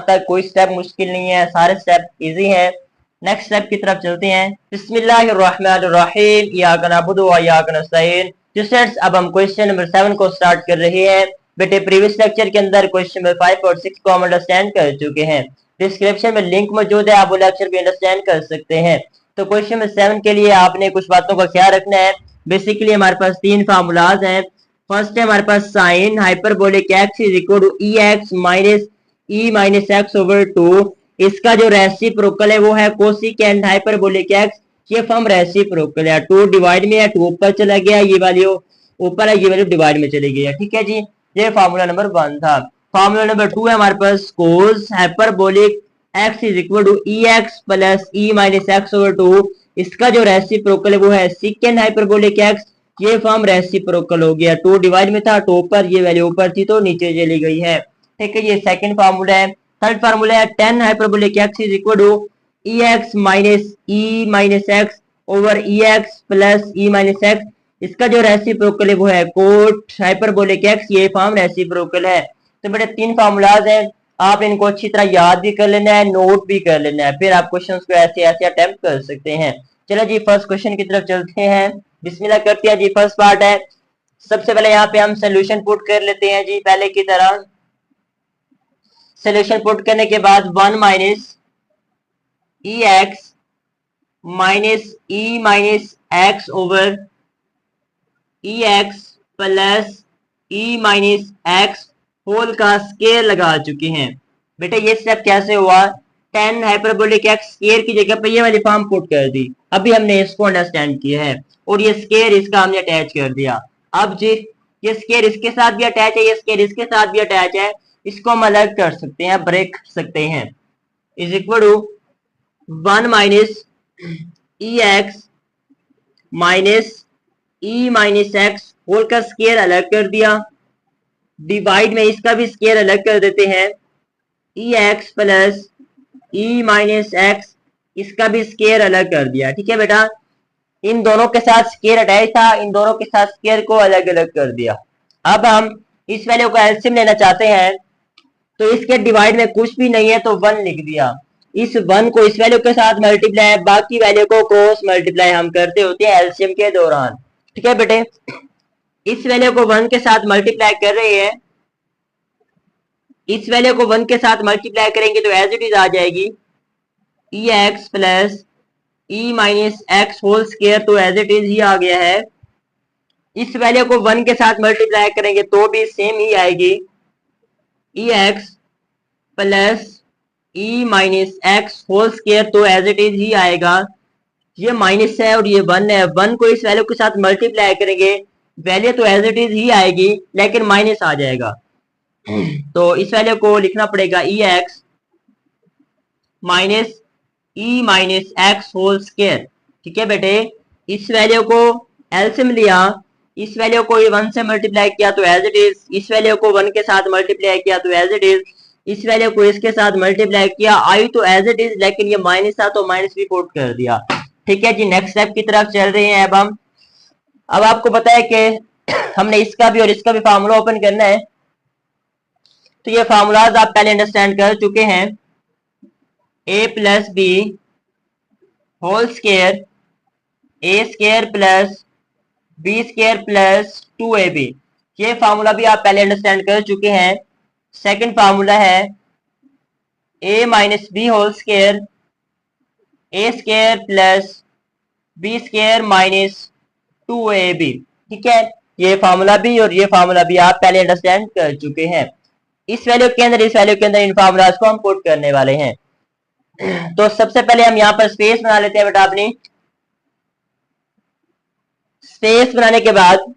तक कोई स्टेप मुश्किल नहीं है, सारे स्टेप इजी हैं। नेक्स्ट स्टेप की तरफ चलते हैं। बिस्मिल्लाहिर्रहमानिर्रहीम, इय्याका नअबुदु व इय्याका नस्तईन। स्टूडेंट्स, अब हम क्वेश्चन नंबर 7 को स्टार्ट कर रहे हैं। बेटे, प्रीवियस लेक्चर के अंदर क्वेश्चन नंबर 5 और 6 को हम अंडरस्टैंड कर चुके हैं। डिस्क्रिप्शन में लिंक मौजूद है, आप वो लेक्चर भी अंडरस्टैंड कर सकते हैं। तो क्वेश्चन नंबर 7 के लिए आपने कुछ बातों का ख्याल रखना है। बेसिकली हमारे पास 3 फार्मूलाज हैं। फर्स्ट है हमारे पास sine hyperbolic x is equal to e x minus e minus x over 2। इसका जो रेसिप्रोकल है वो है कोसिकेंट हाइपरबोलिक एक्स। ये फॉर्म रेसिप्रोकल है, 2 डिवाइड में है, 2 ऊपर चला गया, ये वैल्यू ऊपर है, ये वैल्यू डिवाइड में चली गई है। ठीक है जी, ये फार्मूला नंबर 1 था। फार्मूला नंबर 2 है हमारे पास cos hyperbolic x is equal to e x plus e minus x over 2। इसका जो रेसिप्रोकल है वो है सिकेंट हाइपरबोलिक एक्स। ये फॉर्म रेसिप्रोकल हो गया, 2 डिवाइड में था, 2 ऊपर, ये वैल्यू ऊपर थी तो नीचे चली गई है। ठीक है, ये सेकंड फार्मूला है। थर्ड फार्मूला है tan hyperbolic x is equal to e x minus x over e x plus e minus x. इसका जो रेसिप्रोकल है वो है कोट हाइपरबोलिक एक्स। ये फॉर्म रेसिप्रोकल है। तो बेटे 3 फार्मूलाज हैं, आप इनको अच्छी तरह याद भी कर लेना है, नोट भी कर लेना है, फिर आप क्वेश्चंस को ऐसे ऐसे अटेम्प्ट कर सकते हैं। चलो जी, फर्स्ट क्वेश्चन की तरफ चलते हैं। बिस्मिल्लाह करते हैं जी। फर्स्ट पार्ट है, सबसे पहले यहाँ पे हम सोल्यूशन पुट कर लेते हैं जी। पहले की तरह सोल्यूशन पुट करने के बाद 1 minus e x minus e minus x over e x plus e minus x whole का स्केयर लगा चुके हैं। बेटा ये स्टेप कैसे हुआ, 10 हाइपरबोलिक एक्स स्केयर की जगह पे ये वाली फॉर्म पुट कर दी। अभी हमने इसको अंडरस्टैंड किया है और ये स्केयर इसका हमने अटैच कर दिया। अब जी ये स्केयर इसके साथ भी अटैच है, ये स्केयर इसके साथ भी अटैच है, इसको हम अलग कर सकते हैं, ब्रेक सकते हैं। Is equal to 1 minus e x minus e minus x whole का स्केयर अलग कर दिया, डिवाइड में इसका भी स्केयर अलग कर देते हैं, e x plus e minus x, इसका भी स्केयर अलग कर दिया। ठीक है बेटा, इन दोनों के साथ स्केयर अटैच था, इन दोनों के साथ स्केयर को अलग अलग कर दिया। अब हम इस वैल्यू को एलसीएम लेना चाहते हैं, तो इसके डिवाइड में कुछ भी नहीं है तो 1 लिख दिया। इस 1 को इस वैल्यू के साथ मल्टीप्लाई, बाकी वैल्यू को क्रॉस मल्टीप्लाई हम करते होते हैं एलसीएम के दौरान। ठीक है बेटे, इस वैल्यू को 1 के साथ मल्टीप्लाई कर रहे हैं, इस वैल्यू को 1 के साथ मल्टीप्लाई करेंगे तो एज इट इज आ जाएगी ई x plus e minus x whole square, तो एज इट इज ही आ गया है। इस वैल्यू को 1 के साथ मल्टीप्लाई करेंगे तो भी सेम ही आएगी, e x plus e minus x whole square, तो एज इट इज ही आएगा। ये माइनस है और ये 1 है, 1 को इस वैल्यू के साथ मल्टीप्लाई करेंगे, वैल्यू तो एज इट इज ही आएगी लेकिन माइनस आ जाएगा, तो इस वैल्यू को लिखना पड़ेगा ई x minus e minus x whole square. ठीक है बेटे, इस वैल्यू को एलसीएम लिया, इस वैल्यू को 1 से मल्टीप्लाई किया तो एज इट इज, इस वैल्यू को 1 के साथ मल्टीप्लाई किया तो एज इट इज, इस वैल्यू को इसके साथ मल्टीप्लाई किया, आई तो एज इट इज, लेकिन ये माइनस था तो माइनस भी पुट कर दिया। ठीक है जी, नेक्स्ट स्टेप की तरफ चल रहे हैं। अब आपको पता है कि हमने इसका भी और इसका भी फार्मूला ओपन करना है, तो ये फार्मूलाज आप पहले अंडरस्टैंड कर चुके हैं। A plus b whole square, a square plus b square plus 2ab, ये फार्मूला भी आप पहले अंडरस्टैंड कर चुके हैं। सेकंड फार्मूला है a minus b whole square, a square plus b square minus 2ab। ठीक है, ये फार्मूला भी और ये फार्मूला भी आप पहले अंडरस्टैंड कर चुके हैं। इस वैल्यू के अंदर, इस वैल्यू के अंदर इन फार्मूलाज को हम पुट करने वाले हैं। तो सबसे पहले हम यहाँ पर स्पेस बना लेते हैं बेटा। अपनी स्पेस बनाने के बाद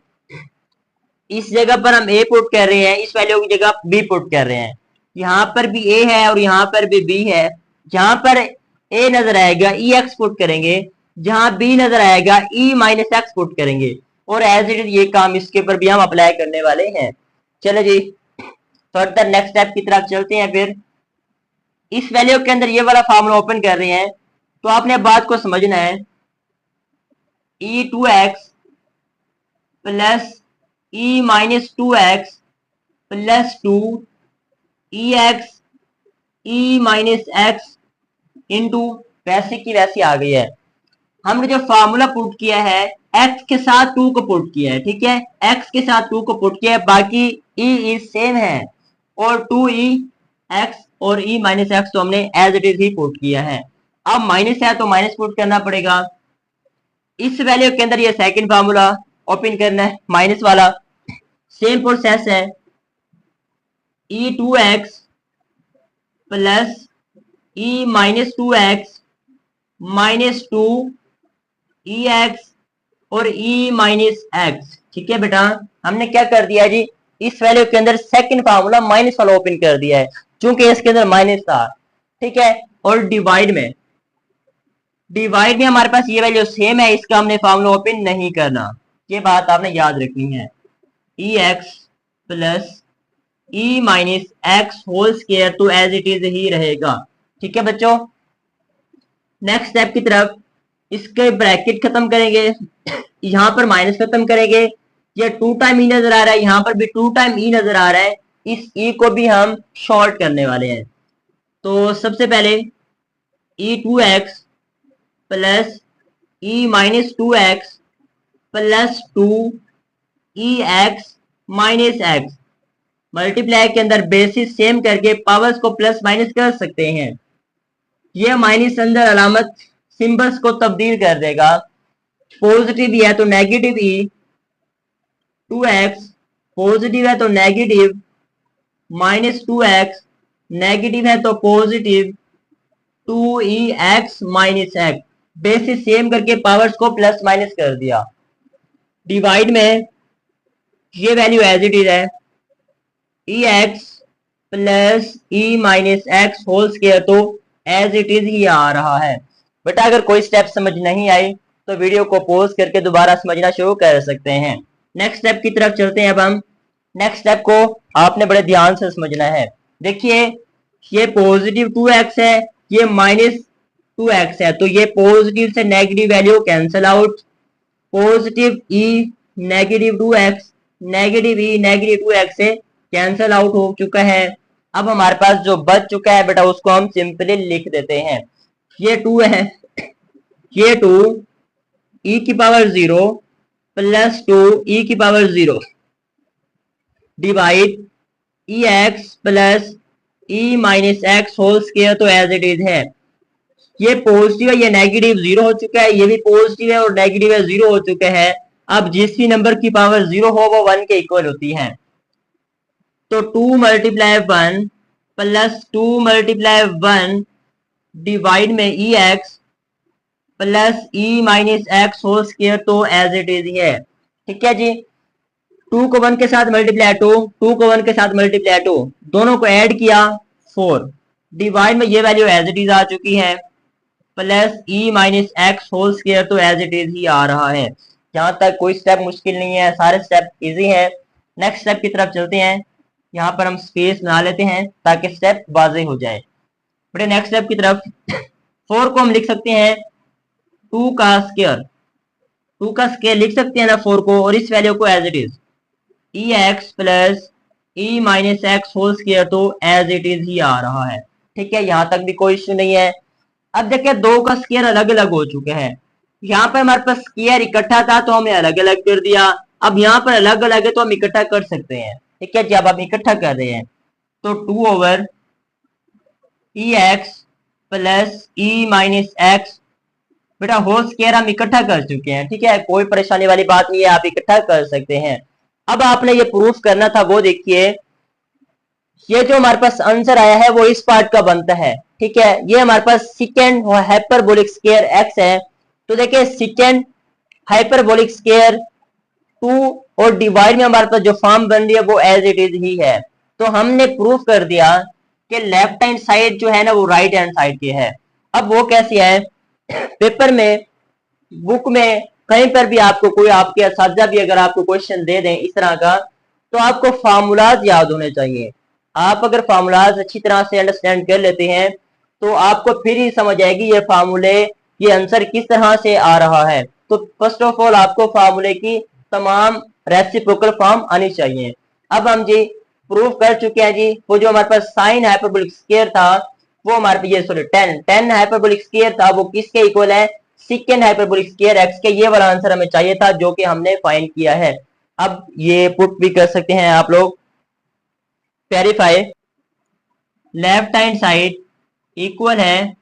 इस जगह पर हम ए पुट कर रहे हैं, इस वैल्यू की जगह बी पुट कर रहे हैं। यहाँ पर भी ए है और यहाँ पर भी बी है। जहां पर ए नजर आएगा ई एक्स पुट करेंगे, जहां बी नजर आएगा ई माइनस एक्स पुट करेंगे, और एज इट इज ये काम इसके ऊपर भी हम अप्लाई करने वाले हैं। चलो जी, फर्दर नेक्स्ट स्टेप की तरफ चलते हैं। फिर इस वैल्यू के अंदर ये वाला फार्मूला ओपन कर रहे हैं, तो आपने बात को समझना है। ई 2x plus e minus 2x plus 2 ई एक्स ई माइनस एक्स इंटू वैसे की वैसी आ गई है। हमने जो फार्मूला पुट किया है x के साथ 2 को पुट किया है, ठीक है, x के साथ 2 को पुट किया है, बाकी e इज सेम है और 2e x और e माइनस एक्स तो हमने एज इट इज ही पुट किया है। अब माइनस है तो माइनस पुट करना पड़ेगा। इस वैल्यू के अंदर ये सेकंड फार्मूला ओपन करना है, माइनस वाला। सेम प्रोसेस है, e2x plus e minus 2x minus 2 ई एक्स और ई माइनस एक्स, ठीक है बेटा। हमने क्या कर दिया जी, इस वैल्यू के अंदर सेकंड फार्मूला माइनस वाला ओपन कर दिया है क्योंकि इसके अंदर माइनस था, ठीक है। और डिवाइड में हमारे पास ये वैल्यू सेम है, इसका हमने फार्मूला ओपन नहीं करना, ये बात आपने याद रखनी है। E x plus e minus x whole square तो एज इट इज ही रहेगा, ठीक है बच्चों। नेक्स्ट स्टेप की तरफ, इसके ब्रैकेट खत्म करेंगे, यहाँ पर माइनस खत्म करेंगे, ये 2 टाइम ई नजर आ रहा है, यहाँ पर भी 2 टाइम ई नजर आ रहा है, इस ई को भी हम शॉर्ट करने वाले हैं। तो सबसे पहले e2x plus e minus 2x plus 2 ex minus x, multiply के अंदर बेसिस सेम करके पावर्स को प्लस माइनस कर सकते हैं। ये माइनस अंदर अलामत सिंबल्स को तब्दील कर देगा, पॉजिटिव है तो नेगेटिव ई 2x, पॉजिटिव है तो नेगेटिव माइनस 2x, नेगेटिव है तो positive 2ex minus x, basis same करके पावर्स को प्लस माइनस कर दिया। डिवाइड में ये वैल्यू एज इट इज है, ex plus e minus x whole square तो एज इट इज ही आ रहा है। बेटा अगर कोई स्टेप समझ नहीं आई तो वीडियो को पॉज करके दोबारा समझना शुरू कर सकते हैं। नेक्स्ट स्टेप की तरफ चलते हैं। अब हम नेक्स्ट स्टेप को आपने बड़े ध्यान से समझना है। देखिए ये पॉजिटिव 2x है, ये माइनस 2x है, तो ये पॉजिटिव से negative value cancel out, positive e negative 2x, negative e negative 2x से कैंसिल आउट हो चुका है। अब हमारे पास जो बच चुका है बेटा उसको हम सिंपली लिख देते हैं। ये 2 है, ये 2 e की पावर 0 प्लस 2 e की power 0 divide ex plus e minus x whole square तो एज इट इज है। ये पॉजिटिव है, ये नेगेटिव 0 हो चुका है, ये भी पॉजिटिव है और नेगेटिव है 0 हो चुका है। अब जिस भी नंबर की पावर 0 हो वो 1 के इक्वल होती है, तो 2 मल्टीप्लाई 1 प्लस 2 मल्टीप्लाई 1 डिवाइड में e x plus e minus x whole square तो एज इट इज है, ठीक है जी। 2 को 1 के साथ मल्टीप्लाई 2, 2 को 1 के साथ मल्टीप्लाई 2, दोनों को ऐड किया 4 डिवाइड में ये वैल्यू एज इट इज आ चुकी है, plus e minus x whole square तो एज इट इज ही आ रहा है। यहाँ तक कोई स्टेप मुश्किल नहीं है, सारे स्टेप इजी है। नेक्स्ट स्टेप की तरफ चलते हैं। यहाँ पर हम स्पेस बना लेते हैं ताकि स्टेप वाजे हो जाए। बड़े नेक्स्ट स्टेप की तरफ 4 को हम लिख सकते हैं 2 का स्क्वायर, 2 का स्क्वायर लिख सकते हैं ना 4 को, और इस वैल्यू को as it is e x plus e minus x whole square तो एज इट इज ही आ रहा है, ठीक है। यहाँ तक भी कोई इश्यू नहीं है। अब देखिए 2 का स्क्वायर अलग अलग हो चुके हैं, यहाँ पर हमारे पास स्क्वायर इकट्ठा था तो हमने अलग अलग कर दिया, अब यहाँ पर अलग अलग है तो हम इकट्ठा कर सकते हैं, ठीक है। जब हम इकट्ठा कर रहे हैं तो 2 over e x plus e minus x, बेटा होल स्क्वायर हम इकट्ठा कर चुके हैं, ठीक है, कोई परेशानी वाली बात नहीं है, आप इकट्ठा कर सकते हैं। अब आपने ये प्रूफ करना था, वो देखिए ये जो हमारे पास आंसर आया है वो इस पार्ट का बनता है, ठीक है। ये हमारे पास सेकेंड हाइपरबोलिक स्क्वायर एक्स है, तो देखिए सेकेंड हाइपरबोलिक स्क्वायर 2 और डिवाइड में हमारे पास जो फॉर्म बन रही है वो एज इट इज ही है। तो हमने प्रूफ कर दिया कि लेफ्ट हैंड साइड जो है ना वो राइट हैंड साइड की है। अब वो कैसी है, पेपर में बुक में कहीं पर भी आपको कोई आपके असातिज़ा भी अगर आपको क्वेश्चन दे दें इस तरह का, तो आपको फार्मूलाज याद होने चाहिए। आप अगर फार्मूलाज अच्छी तरह से अंडरस्टैंड कर लेते हैं तो आपको फिर ही समझ आएगी ये फार्मूले, ये आंसर किस तरह से आ रहा है। तो फर्स्ट ऑफ ऑल आपको फार्मूले की तमाम रेसिप्रोकल फॉर्म आनी चाहिए। अब हम जी प्रूफ कर चुके हैं जी, वो जो हमारे पास साइन हाइपरबोलिक स्क्वायर था वो हमारे ये सॉरी 10 हाइपरबोलिक स्क्वायर था, वो किसके इक्वल है, सेकंड हाइपरबोलिक स्क्वायर एक्स के। ये वाला आंसर हमें चाहिए था जो कि हमने फाइंड किया है। अब ये पुट भी कर सकते हैं आप लोग, verify left hand side equal है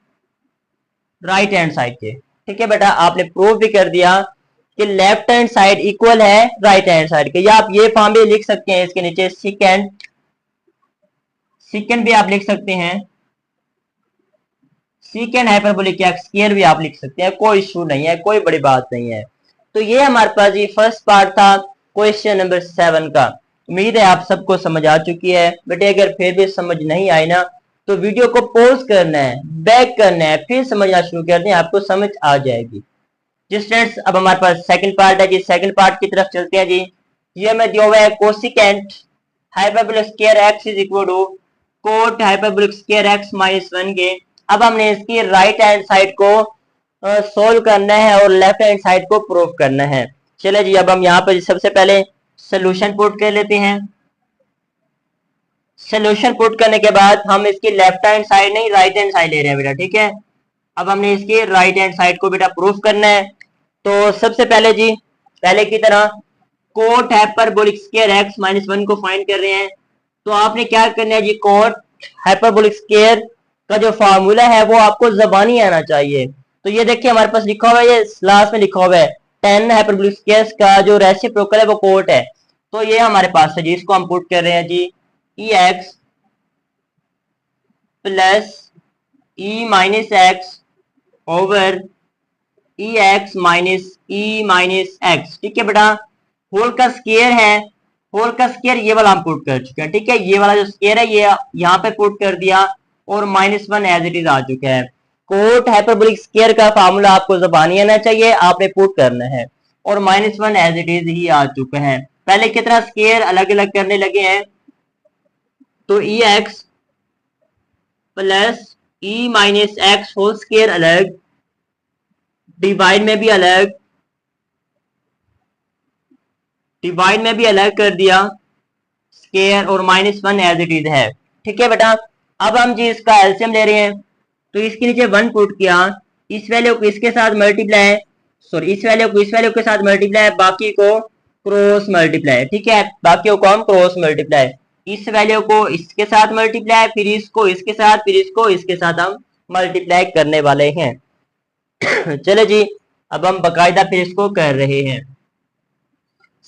राइट हैंड साइड के। ठीक है बेटा, आपने प्रूव भी कर दिया कि लेफ्ट हैंड साइड इक्वल है राइट हैंड साइड के। या आप ये फॉर्म भी लिख सकते हैं इसके नीचे, सेकंड भी आप लिख सकते हैं, सेकंड हाइपरबोलिक एक्स स्क्वायर भी आप लिख सकते हैं, कोई इशू नहीं है, कोई बड़ी बात नहीं है। तो ये हमारे पास ये फर्स्ट पार्ट था क्वेश्चन नंबर 7 का। उम्मीद है आप सबको समझ आ चुकी है। बेटे अगर फिर भी समझ नहीं आई ना तो वीडियो को पॉज करना है, बैक करना है, फिर समझना शुरू कर दें, आपको समझ आ जाएगी जी। स्टूडेंट्स अब हमारे पास सेकंड पार्ट है जी, सेकंड पार्ट की तरफ चलते हैं जी। ये हमें दिया हुआ है cosecant hyperbolic square x is equal to cot hyperbolic square x minus 1 के। अब हमने इसकी राइट हैंड साइड को सोल्व करना है और लेफ्ट हैंड साइड को प्रूव करना है। चले जी, अब हम यहाँ पर सबसे पहले सोल्यूशन पुट कर लेते हैं। सोल्यूशन पुट करने के बाद हम इसकी लेफ्ट हैंड साइड नहीं राइट हैंड साइड ले रहे हैं बेटा, ठीक है। अब हमने इसकी राइट हैंड साइड को बेटा प्रूफ करना है। तो सबसे पहले जी, पहले की तरह cot hyperbolic square x minus 1 को फाइंड कर रहे हैं। तो आपने क्या करना है जी, कोट हाइपरबोलिक स्क्वायर का जो फार्मूला है वो आपको जबानी आना चाहिए। तो ये देखिए हमारे पास लिखा हुआ है, ये लास्ट में लिखा हुआ है 10 हाइपरबोलिक स्क्वायर का जो रेसिप्रोकल है वो कोट है। तो ये हमारे पास है जी, इसको हम पुट कर रहे हैं जी, ई x plus e minus x over e x minus e minus x. ठीक है बेटा, होल का स्क्वायर है, होल का स्क्वायर ये वाला हम पुट कर चुके हैं। ठीक है, ये वाला जो स्क्वायर है ये यहाँ पे पुट कर दिया और -1 एज इट इज आ चुका है। कोट हाइपरबोलिक स्क्वायर का फार्मूला आपको जबानी आना चाहिए, आपने पुट करना है और -1 एज इट इज ही आ चुका है। पहले कितना स्क्वायर अलग अलग करने लगे हैं, तो ई x plus e minus x whole square अलग, डिवाइड में भी अलग, डिवाइड में भी अलग कर दिया स्क्वायर और -1 एज इट इज है। ठीक है बेटा, अब हम जी इसका एलसीएम ले रहे हैं। तो इसके नीचे 1 पुट किया, इस वैल्यू को इसके साथ मल्टीप्लाई, सॉरी इस वैल्यू को इस वैल्यू के साथ मल्टीप्लाई, बाकी को क्रॉस मल्टीप्लाई। ठीक है, बाकी को हम क्रॉस मल्टीप्लाई, इस वैल्यू को इसके साथ मल्टीप्लाई, फिर इसको इसके साथ, फिर इसको इसके साथ हम मल्टीप्लाई करने वाले हैं। चलो जी, अब हम बकायदा फिर इसको कर रहे हैं।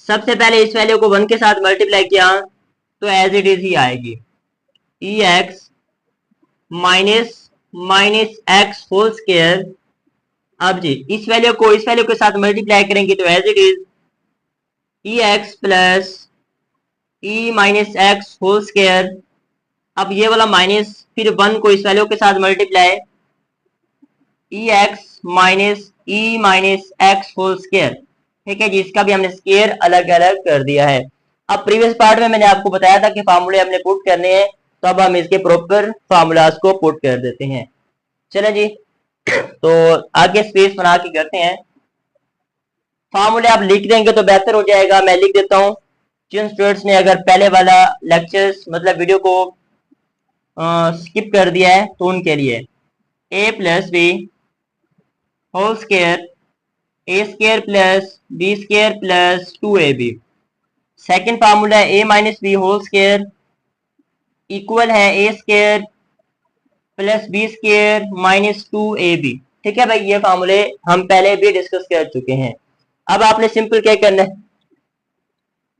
सबसे पहले इस वैल्यू को 1 के साथ मल्टीप्लाई किया तो एज इट इज ही आएगी, e x minus x whole square. अब जी इस वैल्यू को इस वैल्यू के साथ मल्टीप्लाई करेंगे तो as it is e x plus e minus x whole square. अब ये वाला माइनस, फिर 1 को इस वैल्यू के साथ multiply, e x minus x whole square. ठीक है जी, इसका भी हमने स्क्वायर अलग अलग कर दिया है। अब प्रीवियस पार्ट में मैंने आपको बताया था कि फार्मूले हमने पुट करने हैं, तो अब हम इसके प्रॉपर फार्मूलाज को पुट कर देते हैं। चलें जी, तो आगे स्पेस बना के करते हैं। फार्मूले आप लिख देंगे तो बेहतर हो जाएगा, मैं लिख देता हूँ। जिन स्टूडेंट्स ने अगर पहले वाला लेक्चर्स मतलब वीडियो को स्किप कर दिया है तो उनके लिए a plus b whole square a square plus b square plus 2ab। Second formula है a minus b whole square equal है a square plus b square minus 2ab। ठीक है भाई, ये फार्मूले हम पहले भी डिस्कस कर चुके हैं। अब आपने सिंपल क्या करना है,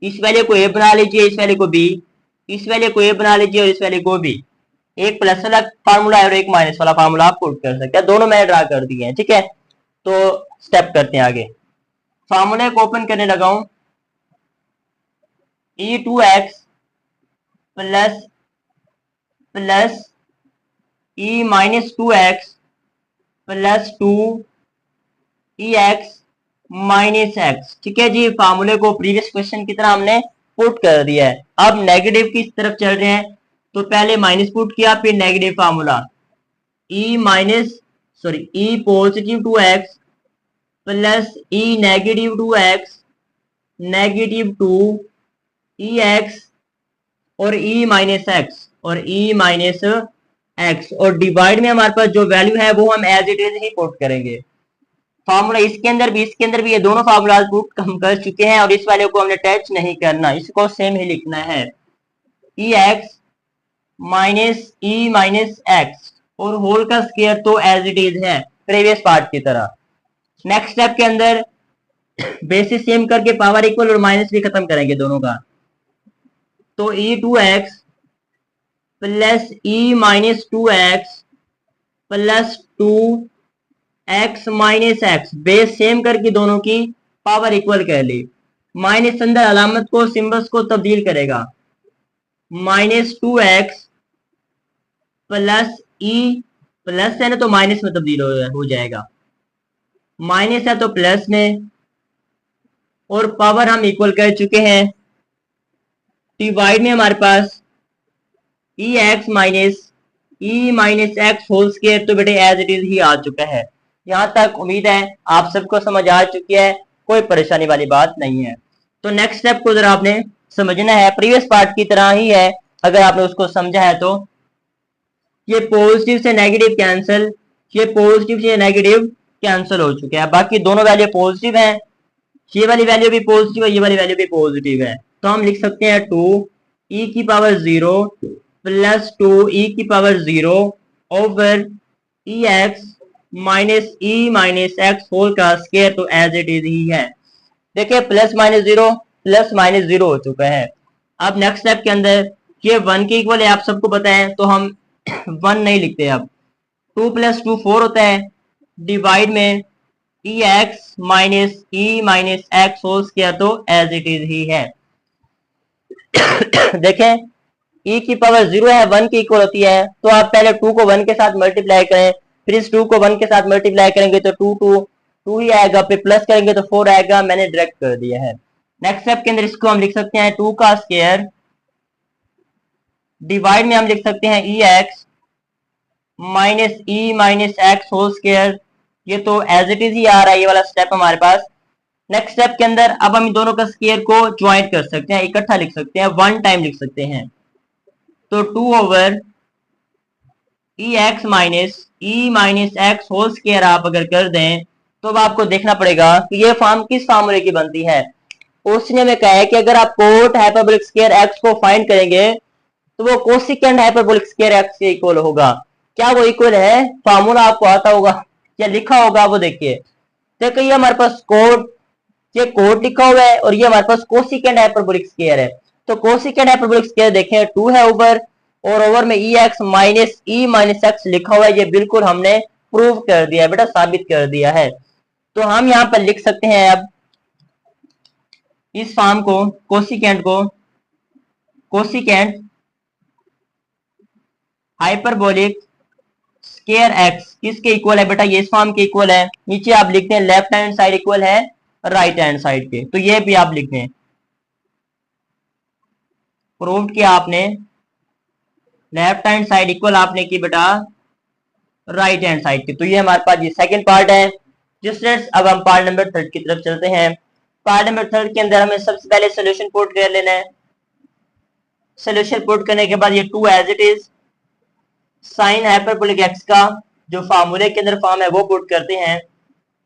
इस वैल्यू को a बना लीजिए, इस वैल्यू को b, इस वैल्यू को a बना लीजिए और इस वैल्यू को b। एक प्लस वाला फार्मूला है और एक माइनस वाला फार्मूला आप पुट कर सकते हैं, दोनों मैंने ड्रा कर दिए हैं। ठीक है, तो स्टेप करते हैं आगे। फार्मूले को ओपन करने लगा हूं, e2x plus plus e minus 2x plus 2 ex minus x. ठीक है जी, फार्मूले को प्रीवियस क्वेश्चन की तरह हमने पुट कर दिया है। अब नेगेटिव की तरफ चल रहे हैं, तो पहले माइनस पुट किया, फिर negative formula e positive 2x plus e negative 2x negative 2 ex और e माइनस एक्स और e माइनस एक्स, और डिवाइड में हमारे पास जो वैल्यू है वो हम एज इट इज ही पुट करेंगे। फार्मूला इसके अंदर भी ये दोनों फार्मूला पुट हम कर चुके हैं और इस वैल्यू को हमने टच नहीं करना, इसको सेम ही लिखना है, ई एक्स माइनस एक्स, और होल का स्क्वायर तो एज इट इज है प्रीवियस पार्ट की तरह। नेक्स्ट स्टेप के अंदर बेसिस सेम करके पावर इक्वल और माइनस भी खत्म करेंगे दोनों का, तो e two x plus e minus two x plus two x minus x, base same करके दोनों की पावर इक्वल कर ली। माइनस अंदर अलामत को सिंबल्स को तब्दील करेगा, माइनस टू एक्स प्लस ई, प्लस है ना तो माइनस में तब्दील हो जाएगा, माइनस है तो प्लस में, और पावर हम इक्वल कर चुके हैं। डिवाइड में हमारे पास e x minus x whole square, तो बेटे एज इट इज ही आ चुका है। यहां तक उम्मीद है आप सबको समझ आ चुकी है, कोई परेशानी वाली बात नहीं है। तो नेक्स्ट स्टेप को जरा आपने समझना है, प्रीवियस पार्ट की तरह ही है, अगर आपने उसको समझा है तो। ये पॉजिटिव से नेगेटिव कैंसिल, ये पॉजिटिव से नेगेटिव कैंसिल हो चुके हैं, बाकी दोनों वैल्यू पॉजिटिव हैं, ये वाली वैल्यू भी पॉजिटिव है, ये वाली वैल्यू भी पॉजिटिव है, तो हम लिख सकते हैं 2 ई की पावर 0 प्लस 2 ई की power 0 over e x minus x whole का स्क्वायर, तो एज इट इज ही है। देखिए प्लस माइनस जीरो हो चुका है। अब नेक्स्ट स्टेप के अंदर ये 1 के इक्वल है, आप सबको पता है, तो हम 1 नहीं लिखते, अब 2 प्लस 2 4 होता है, डिवाइड में e x minus x whole square, तो एज इट इज ही है। देखें e की पावर 0 है, 1 की इक्वल होती है, तो आप पहले 2 को 1 के साथ मल्टीप्लाई करें, फिर इस 2 को 1 के साथ मल्टीप्लाई करेंगे तो 2 ही आएगा, फिर प्लस करेंगे तो 4 आएगा, मैंने डायरेक्ट कर दिया है। नेक्स्ट स्टेप के अंदर इसको हम लिख सकते हैं 2 का स्क्वायर, डिवाइड में हम लिख सकते हैं e x minus x whole square, ये तो एज इट इज ही आ रहा है ये वाला स्टेप हमारे पास। नेक्स्ट स्टेप के अंदर अब हम इन दोनों का स्क्वायर को ज्वाइंट कर सकते हैं, इकट्ठा लिख सकते हैं, 1 टाइम लिख सकते हैं, तो 2 over e x minus x whole square आप अगर कर दें तो अब आपको देखना पड़ेगा कि ये फॉर्म किस फार्मूले की बनती है। उसने में कहा है कि अगर आप कोट हाइपरबोलिक स्क्वायर एक्स को फाइंड करेंगे तो वो कोसिकेंड हाइपरबोलिक स्क्वायर एक्स के इक्वल होगा। क्या वो इक्वल है? फार्मूला आपको आता होगा या लिखा होगा, वो देखिए। देखिए ये हमारे पास ये कोट लिखा हुआ है और ये हमारे पास कोसिकेंड हाइपरबोलिक स्क्वायर है, तो कोसिकेंड हाइपरबोलिक स्क्वायर देखें 2 है ऊपर, और ओवर में ई एक्स माइनस एक्स लिखा हुआ है, ये बिल्कुल हमने प्रूव कर दिया है बेटा, साबित कर दिया है। तो हम यहाँ पर लिख सकते हैं अब इस फॉर्म को, कोसिकेंड हाइपरबोलिक स्क्वायर एक्स किसके इक्वल है बेटा? ये इस फॉर्म के इक्वल है। नीचे आप लिखते हैं लेफ्ट हैंड साइड इक्वल है राइट हैंड साइड के, तो ये भी आप लिख दें, प्रूव किया आपने, लेफ्ट हैंड साइड इक्वल आपने की बेटा राइट हैंड साइड की। तो ये हमारे पास ये सेकंड पार्ट है। जिस अब हम पार्ट नंबर 3 की तरफ चलते हैं। पार्ट नंबर 3 के अंदर हमें सबसे पहले सोल्यूशन पुट कर लेना है। सोल्यूशन पुट करने के बाद ये 2 as it is, sine hyperbolic x का जो फार्मूले के अंदर फॉर्म है वो पुट करते हैं,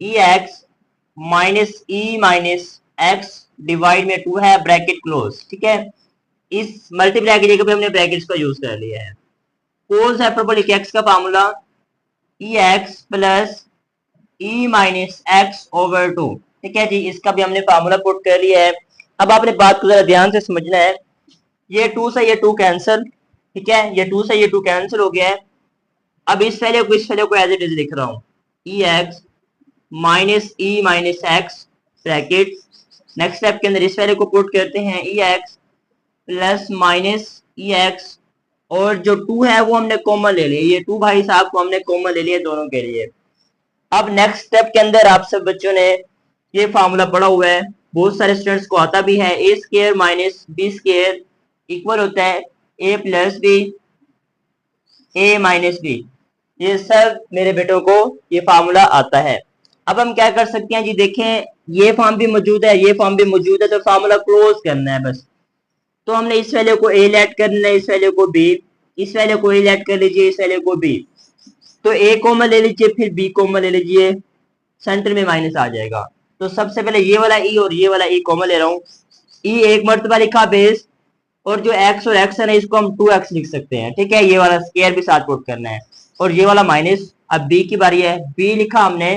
e x minus x divide में 2 है, ब्रैकेट क्लोज, ठीक है। इस मल्टीप्लाई की जगह पे हमने ब्रैकेट्स का यूज कर लिया है। कोस हाइपरबोलिक एक्स का फार्मूला ई x plus e minus x over 2, ठीक है जी। इसका भी हमने फार्मूला पुट कर लिया है। अब आपने बात को जरा ध्यान से समझना है, ये 2 से ये 2 कैंसिल, ठीक है, ये 2 से ये 2 कैंसिल हो गया है। अब इस वैल्यू को एज इट इज लिख रहा हूँ, e x minus x bracket, next step के अंदर इस वैल्यू को पुट करते हैं, e x plus minus e x, और जो 2 है वो हमने कॉमन ले लिया, ये 2 भाई साहब को हमने कॉमन ले लिया दोनों के लिए। अब नेक्स्ट स्टेप के अंदर आप सब बच्चों ने ये फार्मूला पढ़ा हुआ है, बहुत सारे स्टूडेंट्स को आता भी है, a square minus b square equal होता है a plus b, a minus b. ये सब मेरे बेटों को ये फार्मूला आता है। अब हम क्या कर सकते हैं जी, देखें ये फॉर्म भी मौजूद है, ये फॉर्म भी मौजूद है, तो फार्मूला क्लोज करना है बस। तो हमने इस वैल्यू को ए लेट करना है, इस वैल्यू को बी, इस वैल्यू को लेट कर लीजिए, इस वैल्यू को बी, तो ए कॉमन ले लीजिए, फिर बी कॉमन ले लीजिए, सेंटर में माइनस आ जाएगा। तो सबसे पहले ये वाला ई और ये वाला ई कॉमन ले रहा हूँ। ई एक मरतबा लिखा बेस, और जो एक्स और एक्स है ना इसको हम 2x लिख सकते हैं, ठीक है। ये वाला स्क्वायर भी साथ पुट करना है, और ये वाला माइनस। अब बी की बारी है, बी लिखा हमने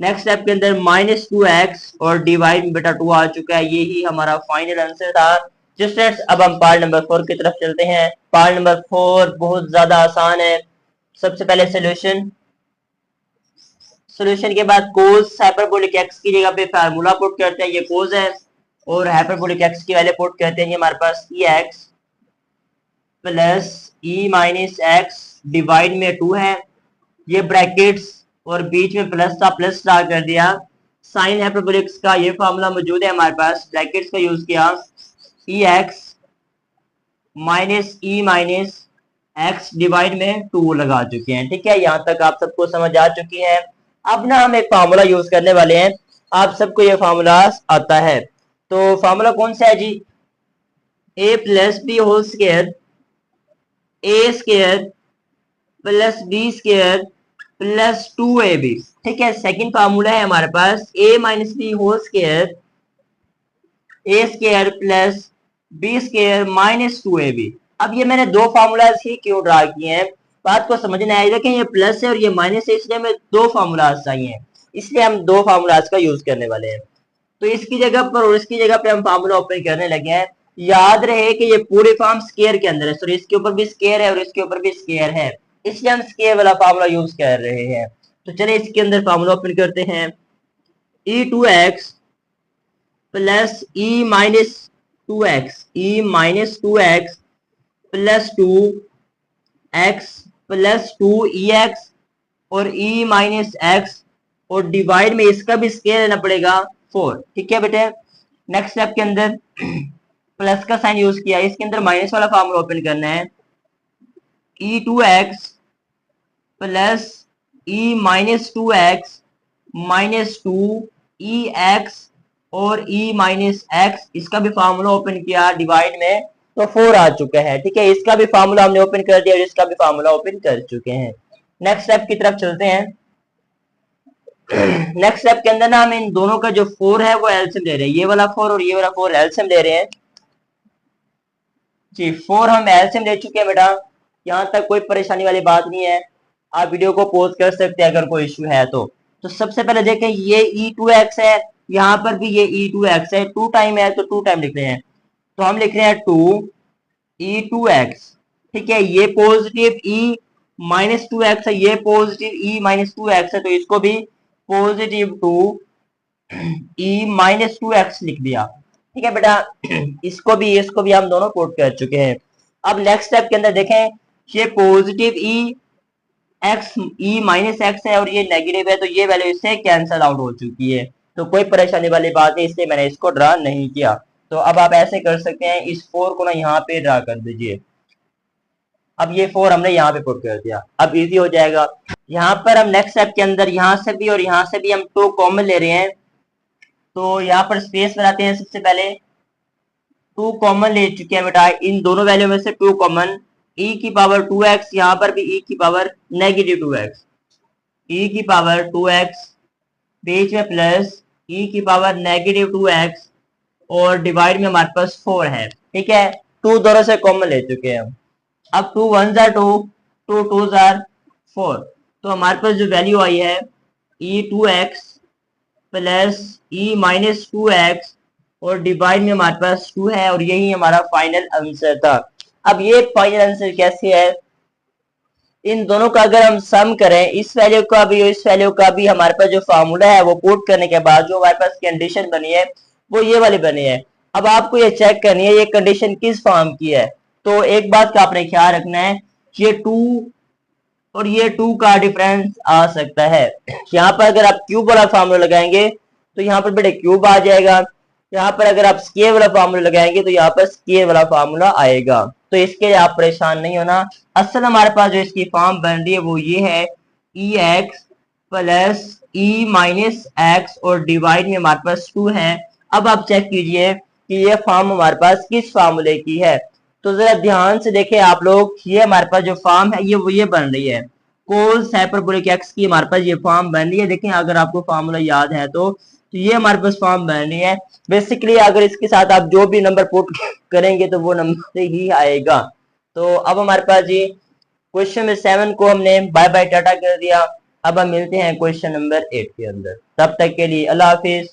नेक्स्ट स्टेप के अंदर -2x, और डिवाइड में बेटा 2 आ चुका है। यही हमारा फाइनल आंसर था। स्टूडेंट्स अब हम पार्ट नंबर 4 की तरफ चलते हैं। पार्ट नंबर 4 बहुत ज्यादा आसान है। सबसे पहले सोल्यूशन, सोल्यूशन के बाद कोस हाइपरबोलिक एक्स की जगह पे फार्मूला पुट करते हैं, ये कोस है, और हाइपरबोलिक एक्स की वैल्यू पुट करते हैं, ये हमारे पास e x plus e minus x divide में 2 है, ये ब्रैकेट्स और बीच में प्लस था, प्लस स्टार कर दिया। साइन हाइपरबोलिक्स का ये फार्मूला मौजूद है हमारे पास, ब्रैकेट्स का यूज किया, ई x minus e minus x divide में 2 लगा चुके हैं, ठीक है। यहाँ तक आप सबको समझ आ चुकी है। अब ना हम एक फार्मूला यूज करने वाले हैं, आप सबको ये फार्मूला आता है। तो फार्मूला कौन सा है जी, a plus b whole square, a square plus b square plus 2ab, ठीक है। सेकंड फार्मूला है हमारे पास a minus b whole square, a square plus b square minus 2ab। अब ये मैंने दो फार्मूलाज ही क्यों ड्रा किए हैं, बात को समझना है। देखें ये प्लस है और ये माइनस है, इसलिए हमें दो फार्मूलाज चाहिए, इसलिए हम दो फार्मूलाज का यूज करने वाले हैं। तो इसकी जगह पर और इसकी जगह पे हम फार्मूला ओपन करने लगे हैं। याद रहे कि ये पूरी फॉर्म स्क्वायर के अंदर है, सॉरी इसके ऊपर भी स्क्वायर है और इसके ऊपर भी स्क्वायर है, इसलिए हम स्क्वायर वाला फार्मूला यूज कर रहे हैं। तो चलिए इसके अंदर फार्मूला ओपन करते हैं, e2x plus e minus 2x, e minus 2x plus 2x plus 2ex और e माइनस एक्स, और डिवाइड में इसका भी स्क्वायर लेना पड़ेगा 4, ठीक है बेटे। नेक्स्ट स्टेप के अंदर प्लस का साइन यूज किया, इसके अंदर माइनस वाला फार्मूला ओपन करना है, e2x plus e minus 2x minus 2ex और e माइनस एक्स, इसका भी फार्मूला ओपन किया डिवाइड में, तो 4 आ चुका है, ठीक है। इसका भी फार्मूला हमने ओपन कर दिया और इसका भी फार्मूला ओपन कर चुके हैं। नेक्स्ट स्टेप की तरफ चलते हैं। नेक्स्ट स्टेप के अंदर ना हम इन दोनों का जो 4 है वो एलसीएम ले रहे हैं, ये वाला 4 और ये वाला 4 एलसीएम ले रहे हैं जी। 4 हम एलसीएम ले चुके हैं बेटा, यहाँ तक कोई परेशानी वाली बात नहीं है। आप वीडियो को पॉज कर सकते हैं अगर कोई इश्यू है तो सबसे पहले देखें ये e2x है, यहाँ पर भी ये e2x है, 2 टाइम है तो 2 टाइम लिख रहे हैं, तो हम लिख रहे हैं 2e2x, ठीक है। ये पॉजिटिव e माइनस 2x है, ये पॉजिटिव e माइनस 2x है, तो इसको भी पॉजिटिव 2e माइनस 2x लिख दिया, ठीक है बेटा। इसको भी हम दोनों कोट कर चुके हैं। अब नेक्स्ट स्टेप के अंदर देखें, ये पॉजिटिव e माइनस एक्स है और ये नेगेटिव है, तो ये वैल्यू इससे कैंसल आउट हो चुकी है, तो कोई परेशानी वाली बात नहीं, इसलिए मैंने इसको ड्रा नहीं किया। तो अब आप ऐसे कर सकते हैं, इस 4 को ना यहाँ पे ड्रा कर दीजिए। अब ये 4 हमने यहाँ पे पुट कर दिया, अब इजी हो जाएगा। यहाँ पर हम नेक्स्ट स्टेप के अंदर यहाँ से भी और यहाँ से भी हम 2 कॉमन ले रहे हैं, तो यहाँ पर स्पेस बनाते हैं। सबसे पहले 2 कॉमन ले चुके हैं बेटा, इन दोनों वैल्यू में से 2 कॉमन, e की पावर 2x, यहाँ पर भी e की पावर नेगेटिव 2x, e की पावर 2x बीच में प्लस e की पावर नेगेटिव 2x और डिवाइड में हमारे पास 4 है, ठीक है। 2 दोनों से कॉमन ले चुके हैं हम। अब 2 1 जार 2, 2 2 जार 4, तो हमारे पास जो वैल्यू आई है e2x plus e minus 2x और डिवाइड में हमारे पास 2 है, और यही हमारा फाइनल आंसर था। अब ये फाइनल आंसर कैसे है, इन दोनों का अगर हम सम करें, इस वैल्यू का भी और इस वैल्यू का भी, हमारे पास जो फार्मूला है वो पुट करने के बाद जो हमारे पास कंडीशन बनी है वो ये वाली बनी है। अब आपको ये चेक करनी है ये कंडीशन किस फॉर्म की है। तो एक बात का आपने ख्याल रखना है, ये 2 और ये 2 का डिफरेंस आ सकता है। यहाँ पर अगर आप क्यूब वाला फार्मूला लगाएंगे तो यहाँ पर बेटे क्यूब आ जाएगा, यहाँ पर अगर आप स्क्वायर वाला फार्मूला लगाएंगे तो यहाँ पर स्क्वायर वाला फार्मूला आएगा। तो इसके लिए आप परेशान नहीं होना। असल हमारे पास जो इसकी फॉर्म बन रही है वो ये है ex plus e minus x और डिवाइड में हमारे पास 2 है। अब आप चेक कीजिए कि ये फॉर्म हमारे पास किस फार्मूले की है। तो जरा ध्यान से देखें आप लोग, ये हमारे पास जो फॉर्म है ये बन रही है कोस हाइपरबोलिक एक्स की, हमारे पास ये फॉर्म बन रही है। देखें अगर आपको फार्मूला याद है तो ये हमारे पास फॉर्म बन रही है। बेसिकली अगर इसके साथ आप जो भी नंबर पुट करेंगे तो वो नंबर ही आएगा। तो अब हमारे पास ये क्वेश्चन नंबर 7 को हमने बाय बाय टाटा कर दिया। अब हम मिलते हैं क्वेश्चन नंबर 8 के अंदर। तब तक के लिए अल्लाह हाफिज।